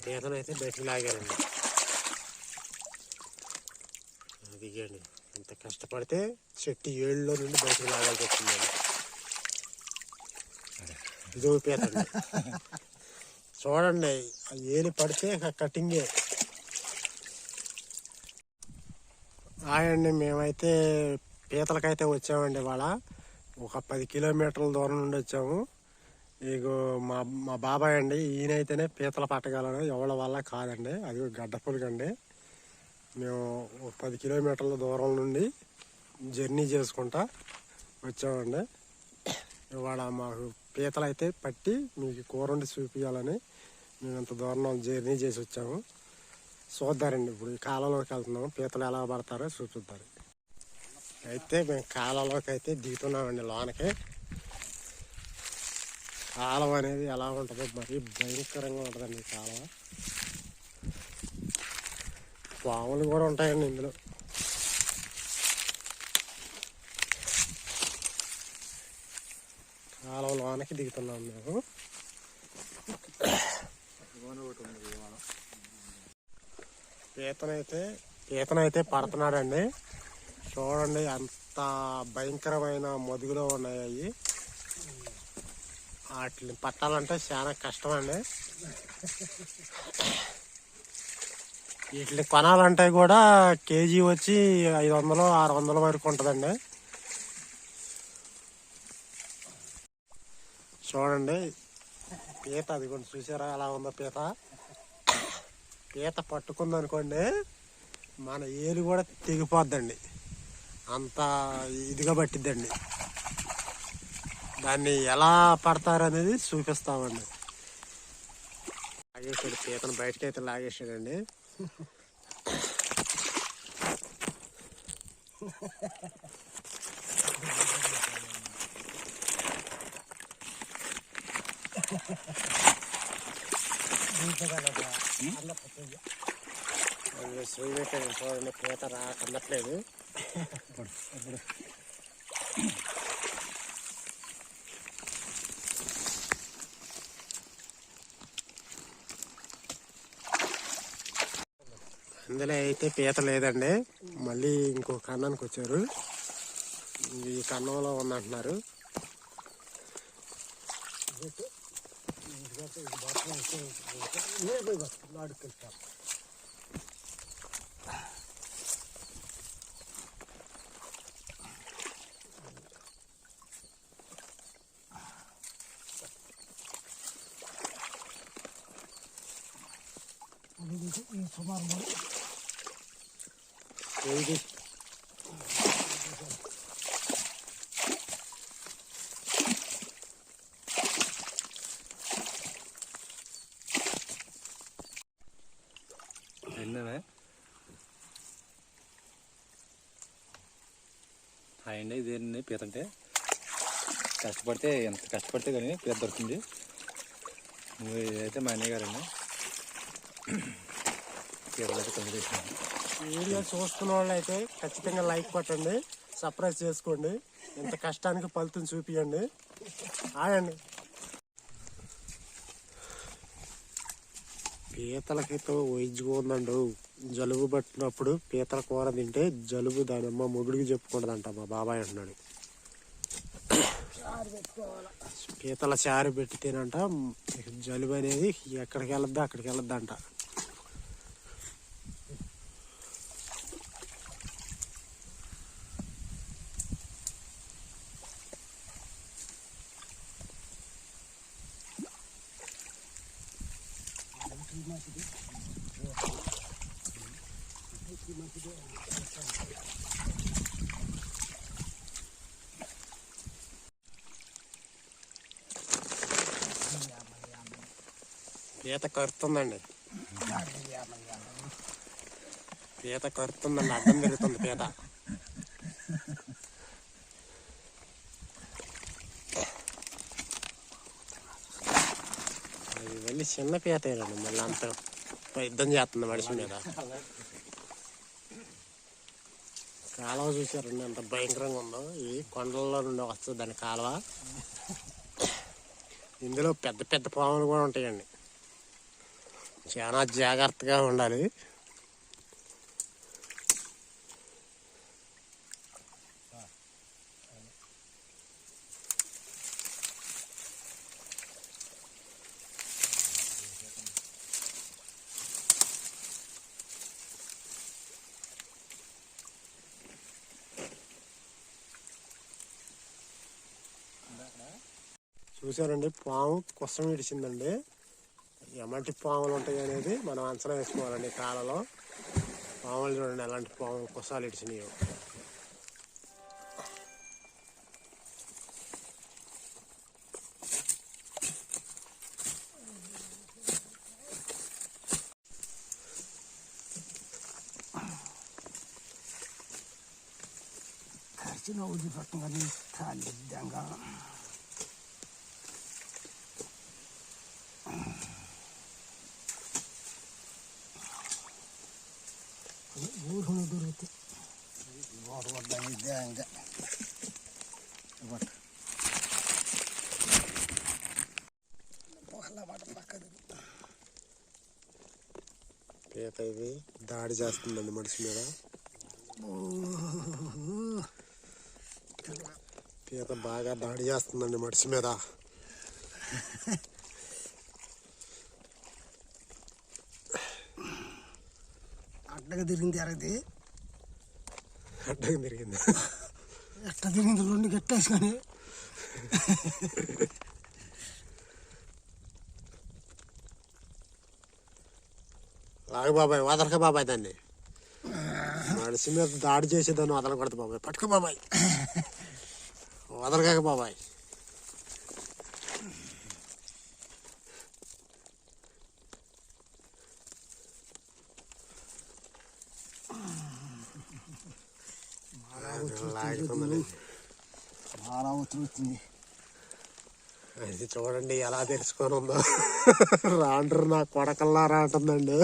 పీతను అయితే బయటకు లాగారండి. దిగండి, ఎంత కష్టపడితే చెట్టు ఏళ్ళలో నుండి బయటకు లాగాల్సి వచ్చిందండి. ఇదో పీత అండి, చూడండి ఏలి పడితే కటింగే. అండి మేమైతే పీతలకైతే వచ్చామండి. ఇవాళ ఒక 10 కిలోమీటర్ల దూరం నుండి వచ్చాము. ఇగో మా బాబాయ్ అండి, ఈయనైతేనే పీతలు పట్టగలను, ఎవరి వల్ల కాదండి. అది గడ్డపులుగండి. మేము ఒక 10 కిలోమీటర్ల దూరం నుండి జర్నీ చేసుకుంటా వచ్చామండి. ఇవాళ మాకు పీతలు అయితే పట్టి మీకు కూర వండి చూపించాలని మేము ఇంత దూరం జర్నీ చేసి వచ్చాము. చూద్దారండి, ఇప్పుడు ఈ కాలంలోకి వెళ్తున్నాము, పీతలు ఎలా పడతారో చూపిస్తారు. అయితే మేము కాలంలోకి అయితే దిగుతున్నామండి. లోనకి కాలం అనేది ఎలా ఉంటుందో మరీ భయంకరంగా ఉంటుందండి. కాలం పాములు కూడా ఉంటాయండి ఇందులో. కాలం లోనకి దిగుతున్నాం మేము. పీతనైతే పడుతున్నాడండి. చూడండి అంత భయంకరమైన మదుగులో ఉన్నాయి అవి. వాటిని పట్టాలంటే చాలా కష్టం అండి. వీటిని కొనాలంటే కూడా కేజీ వచ్చి 500-600 వరకు ఉంటుందండి. చూడండి పీత, అది కూడా చూసారా ఎలా ఉందో పీత. పీత పట్టుకుందనుకోండి మన ఏలు కూడా తెగిపోద్దండి, అంత ఇదిగా పట్టిద్దండి. దాన్ని ఎలా పడతారనేది చూపిస్తామండి. లాగేసాడు పీతను, బయటకైతే లాగేసాడండి. చూడండి పీత కన్నట్లేదు. అందులో అయితే పీత లేదండి. మళ్ళీ ఇంకో కన్నానికి వచ్చారు. ఈ కన్నంలో ఉందంటున్నారు. హాయ్ అండి, ఇదేంటి పీత అంటే కష్టపడితే ఎంత కష్టపడితే కానీ పీత దొరుకుతుంది. ఇదైతే మా అన్నయ్య గారండి. పీతలైతే కొంచెం వీడియో చూస్తున్న వాళ్ళు అయితే ఖచ్చితంగా లైక్ కొట్టండి, సబ్స్క్రైబ్ చేసుకోండి, ఇంత కష్టానికి ఫలితం చూపియండి. ఆగండి. పీతలకైతే వైద్యుగా ఉందండు. జలుబు పట్టినప్పుడు పీతల కూర తింటే జలుబు దాని అమ్మ మొగుడికి చెప్పుకుంటుందంట మా బాబాయ్ అంటున్నాడు. పీతల చారు పెట్టి తినంట జలుబు అనేది ఎక్కడికి వెళ్ళద్దా అక్కడికి వెళ్ళద్దంట. పీత కరుతుందండి, పీత కరుతుందండి, అడ్డం పెరుగుతుంది పీత. అది మళ్ళీ చిన్న పీతేనండి, మళ్ళీ అంత యుద్ధం చేస్తుంది మనిషి మీద. కాలువ చూసారండి ఎంత భయంకరంగా ఉందో. ఈ కొండల్లో నుండి వస్తుంది దాని కాలువ. ఇందులో పెద్ద పెద్ద పాములు కూడా ఉంటాయండి. చాలా జాగ్రత్తగా ఉండాలి. చూసారండి, పాము కుసం ఇడిచిందండి. ఎలాంటి పాములు ఉంటాయి అనేది మనం అంచనా వేసుకోవాలండి. కాలలో పాములు చూడండి ఎలాంటి పాము కుసాలు ఇడిచినాయో. ఖర్చులో వదిలిపెట్టగానే విధంగా ఊరు దొరికితే వాటర్ పడ్డా విధంగా పీత ఇది దాడి చేస్తుందండి మనిషి మీద. పీత బాగా దాడి చేస్తుందండి మనిషి మీద. అడ్డగా తిరిగింది అరగది. అడ్డగా తిరిగింది. ఎట్ట తిరిగింది రెండు గట్టేసుకొని. లాగు బాబాయ్, వదలక బాబాయ్ దాన్ని. మనిషి మీద దాడి చేసేదాన్ని వదలకూడదు బాబాయ్. పట్టుకో బాబాయ్, వదలకాక బాబాయ్. చాలా వచ్చింది. అది చూడండి ఎలా తెలుసుకొని ఉందో. రాండ్రు నా కొడకల్లారా అంటుందండి.